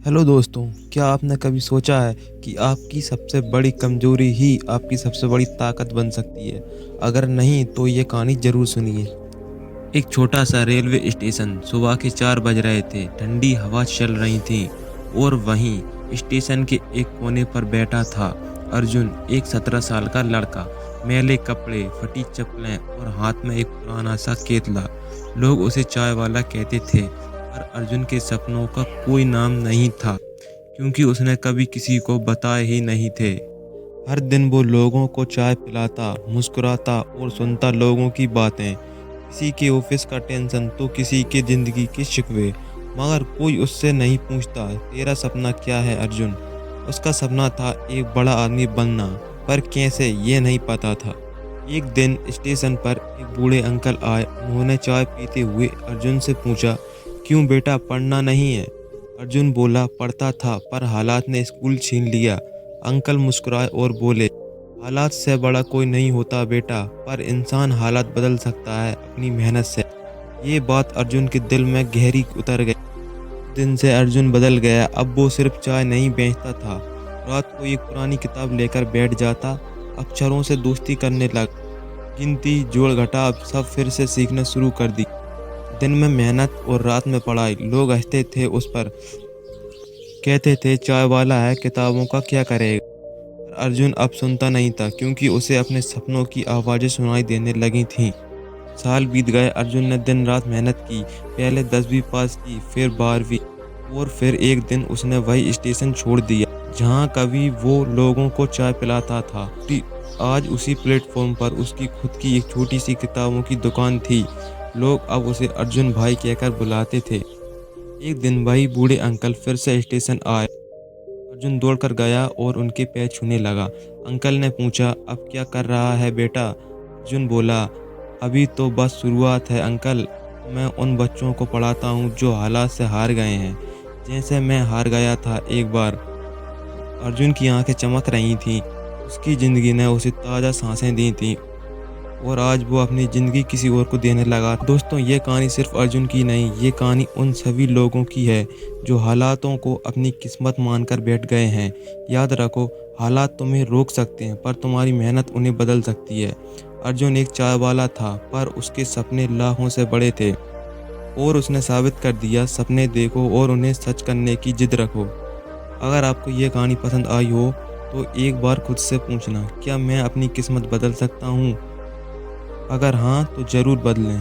Hello दोस्तों, क्या आपने कभी सोचा है कि आपकी सबसे बड़ी कमजोरी ही आपकी सबसे बड़ी ताकत बन सकती है? अगर नहीं तो ये कहानी ज़रूर सुनिए। एक छोटा सा रेलवे स्टेशन, सुबह के 4 बज रहे थे, ठंडी हवा चल रही थी और वहीं स्टेशन के एक कोने पर बैठा था अर्जुन, एक 17 साल का लड़का। मैले कपड़े, फटी चप्पलें और हाथ में एक पुराना सा केतला। लोग उसे चाय वाला कहते थे, पर अर्जुन के सपनों का कोई नाम नहीं था, क्योंकि उसने कभी किसी को बताए ही नहीं थे। हर दिन वो लोगों को चाय पिलाता, मुस्कुराता और सुनता लोगों की बातें, किसी के ऑफिस का टेंशन तो किसी के जिंदगी के शिकवे। मगर कोई उससे नहीं पूछता, तेरा सपना क्या है अर्जुन? उसका सपना था एक बड़ा आदमी बनना, पर कैसे ये नहीं पता था। एक दिन स्टेशन पर एक बूढ़े अंकल आए। उन्होंने चाय पीते हुए अर्जुन से पूछा, क्यों बेटा, पढ़ना नहीं है? अर्जुन बोला, पढ़ता था पर हालात ने स्कूल छीन लिया। अंकल मुस्कुराए और बोले, हालात से बड़ा कोई नहीं होता बेटा, पर इंसान हालात बदल सकता है अपनी मेहनत से। ये बात अर्जुन के दिल में गहरी उतर गई। दिन से अर्जुन बदल गया। अब वो सिर्फ चाय नहीं बेचता था, रात को एक पुरानी किताब लेकर बैठ जाता, अक्षरों से दोस्ती करने लगा। गिनती, जोड़ घटाव सब फिर से सीखना शुरू कर दी। दिन में मेहनत और रात में पढ़ाई। लोग हंसते थे उस पर, कहते थे चाय वाला है, किताबों का क्या करेगा। पर अर्जुन अब सुनता नहीं था, क्योंकि उसे अपने सपनों की आवाज़ें सुनाई देने लगी थीं। साल बीत गए। अर्जुन ने दिन रात मेहनत की। पहले 10वीं पास की, फिर 12वीं, और फिर एक दिन उसने वही स्टेशन छोड़ दिया जहाँ कभी वो लोगों को चाय पिलाता था। आज उसी प्लेटफॉर्म पर उसकी खुद की एक छोटी सी किताबों की दुकान थी। लोग अब उसे अर्जुन भाई कहकर बुलाते थे। एक दिन वही बूढ़े अंकल फिर से स्टेशन आए। अर्जुन दौड़कर गया और उनके पैर छूने लगा। अंकल ने पूछा, अब क्या कर रहा है बेटा? अर्जुन बोला, अभी तो बस शुरुआत है अंकल। मैं उन बच्चों को पढ़ाता हूँ जो हालात से हार गए हैं, जैसे मैं हार गया था एक बार। अर्जुन की आंखें चमक रही थीं। उसकी ज़िंदगी ने उसे ताज़ा सांसें दी थीं और आज वो अपनी ज़िंदगी किसी और को देने लगा। दोस्तों, ये कहानी सिर्फ अर्जुन की नहीं, ये कहानी उन सभी लोगों की है जो हालातों को अपनी किस्मत मानकर बैठ गए हैं। याद रखो, हालात तुम्हें रोक सकते हैं, पर तुम्हारी मेहनत उन्हें बदल सकती है। अर्जुन एक चाय वाला था, पर उसके सपने लाखों से बड़े थे और उसने साबित कर दिया, सपने देखो और उन्हें सच करने की जिद रखो। अगर आपको ये कहानी पसंद आई हो तो एक बार खुद से पूछना, क्या मैं अपनी किस्मत बदल सकता हूँ? अगर हाँ, तो ज़रूर बदलें।